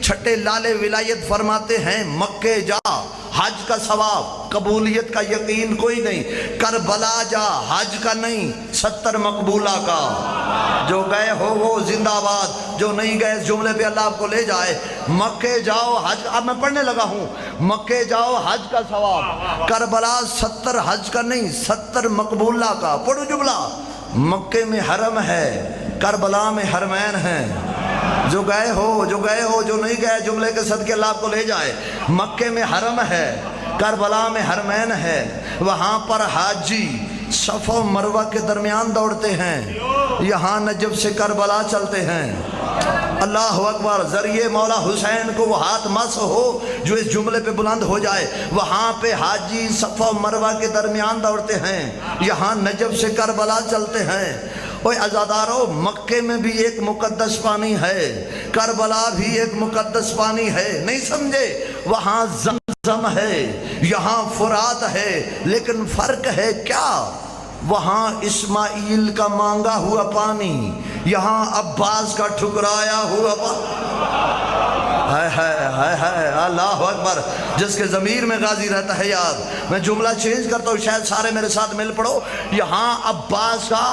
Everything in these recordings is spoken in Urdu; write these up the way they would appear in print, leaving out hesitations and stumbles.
چھٹے لالے ولایت فرماتے ہیں مکے جا حج کا ثواب قبولیت کا یقین کوئی نہیں، کربلا جا حج کا نہیں 70 مقبولہ کا، جو گئے ہو وہ زندہ آباد، جو نہیں گئے اس جملے پہ اللہ آپ کو لے جائے۔ مکے جاؤ حج، اب میں پڑھنے لگا ہوں، مکے جاؤ حج کا ثواب، کربلا 70 حج کا نہیں 70 مقبولہ کا۔ پڑھو جملہ، مکے میں حرم ہے، کربلا میں حرمین ہیں، جو گئے ہو جو نہیں گئے جملے کے صدقے اللہ آپ کو لے جائے۔ مکے میں حرم ہے، کربلا میں حرمین ہے، وہاں پر حاجی صفا و مروہ کے درمیان دوڑتے ہیں، یہاں نجف سے کربلا چلتے ہیں۔ اللہ اکبر، ذریعے مولا حسین کو وہ ہاتھ مس ہو جو اس جملے پہ بلند ہو جائے۔ وہاں پہ حاجی صفا و مروہ کے درمیان دوڑتے ہیں، یہاں نجف سے کربلا چلتے ہیں۔ اوہ عزادارو، مکے میں بھی ایک مقدس پانی ہے، کربلا بھی ایک مقدس پانی ہے، نہیں سمجھے؟ وہاں زمزم ہے، یہاں فرات ہے، لیکن فرق ہے کیا؟ وہاں اسماعیل کا مانگا ہوا پانی، یہاں عباس کا ٹھکرایا ہوا اللہ اکبر۔ جس کے ضمیر میں غازی رہتا ہے یاد، میں جملہ چینج کرتا ہوں شاید سارے میرے ساتھ مل پڑو۔ یہاں عباس کا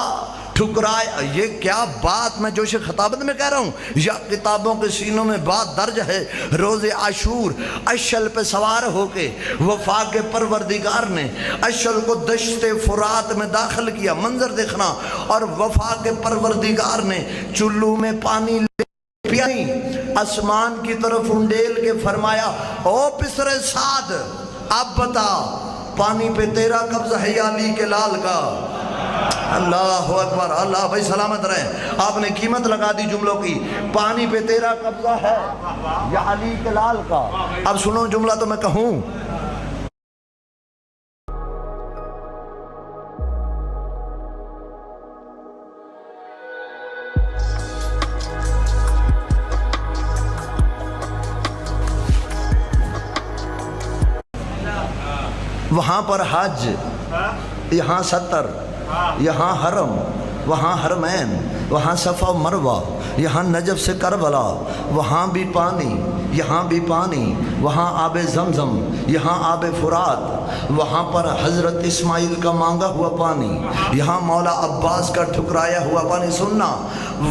ٹھکرایا، یہ کیا بات میں جوش خطابت میں کہہ رہا ہوں یا کتابوں کے سینوں میں بات درج ہے؟ روز عاشور اشل پہ سوار ہو کے وفا کے پروردگار نے اشل کو دشت فرات میں داخل کیا، منظر دیکھنا، اور وفا کے پروردگار نے چلو میں پانی لے پیائی، آسمان کی طرف انڈیل کے فرمایا او پسر سعد اب بتا پانی پہ تیرا قبضہ ہے یا علی کے لال کا؟ اللہ اکبر، اللہ بھائی سلامت رہے۔ آپ نے قیمت لگا دی جملوں کی، پانی پہ تیرا قبضہ ہے یا علی کے لال کا؟ اب سنو جملہ تو میں کہوں، وہاں پر حج، یہاں 70، یہاں حرم، وہاں حرمین، وہاں صفا و مروہ، یہاں نجف سے کربلا، وہاں بھی پانی، یہاں بھی پانی، وہاں آب زمزم، یہاں آب فرات، وہاں پر حضرت اسماعیل کا مانگا ہوا پانی، یہاں مولا عباس کا ٹھکرایا ہوا پانی۔ سننا،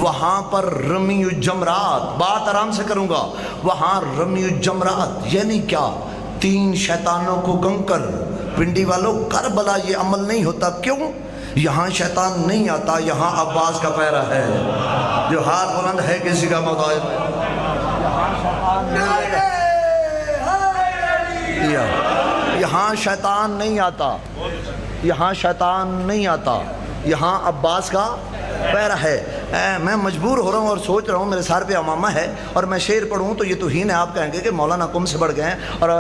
وہاں پر رمی الجمرات، بات آرام سے کروں گا، وہاں رمی الجمرات یعنی کیا؟ 3 شیطانوں کو کنکر، پنڈی والوں کربلا یہ عمل نہیں ہوتا، کیوں؟ یہاں شیطان نہیں آتا، یہاں عباس کا پیرا ہے، جو ہاتھ بلند ہے کسی کا مدعو، یہاں شیطان نہیں آتا، یہاں شیطان نہیں آتا، یہاں عباس کا پیرا ہے۔ میں مجبور ہو رہا ہوں اور سوچ رہا ہوں، میرے سار پہ امامہ ہے اور میں شعر پڑھوں تو یہ توہین ہے، آپ کہیں گے کہ مولانا کم سے بڑھ گئے ہیں، اور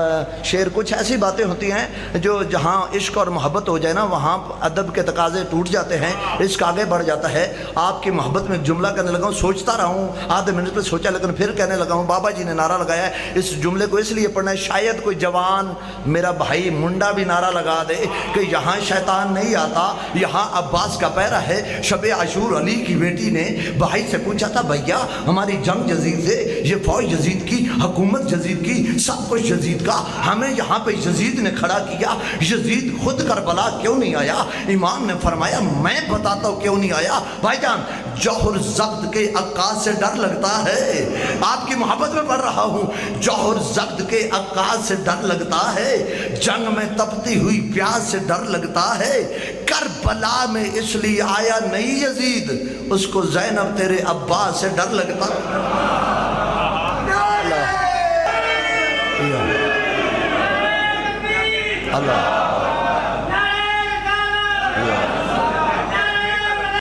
شعر کچھ ایسی باتیں ہوتی ہیں جو جہاں عشق اور محبت ہو جائے نا وہاں ادب کے تقاضے ٹوٹ جاتے ہیں، عشق آگے بڑھ جاتا ہے۔ آپ کی محبت میں جملہ کرنے لگا ہوں، سوچتا رہا ہوں، آدھے منٹ پہ سوچا لیکن پھر کہنے لگا ہوں بابا جی نے نعرہ لگایا ہے، اس جملے کو اس لیے پڑھنا ہے شاید کوئی جوان میرا بھائی منڈا بھی نعرہ لگا دے کہ یہاں شیطان نہیں آتا، یہاں عباس کا پیرا ہے۔ شب عاشور علی کی بیٹی نے بھائی سے پوچھا تھا بھیا ہماری جنگ یزید سے، یہ فوج یزید کی، حکومت یزید کی، سب کچھ یزید کا، ہمیں یہاں پہ یزید نے کھڑا کیا، یزید خود کربلا کیوں نہیں آیا؟ امام نے فرمایا میں بتاتا ہوں کیوں نہیں آیا۔ بھائی جان، جوہر زبد کے عکاس سے ڈر لگتا ہے، آپ کی محبت میں پڑھ رہا ہوں، جوہر زبد کے عکاس سے ڈر لگتا ہے، جنگ میں تپتی ہوئی پیاس سے ڈر لگتا ہے، کربلا میں اس لیے آیا نہیں یزید، اس کو زینب تیرے عباس سے ڈر لگتا۔ اللہ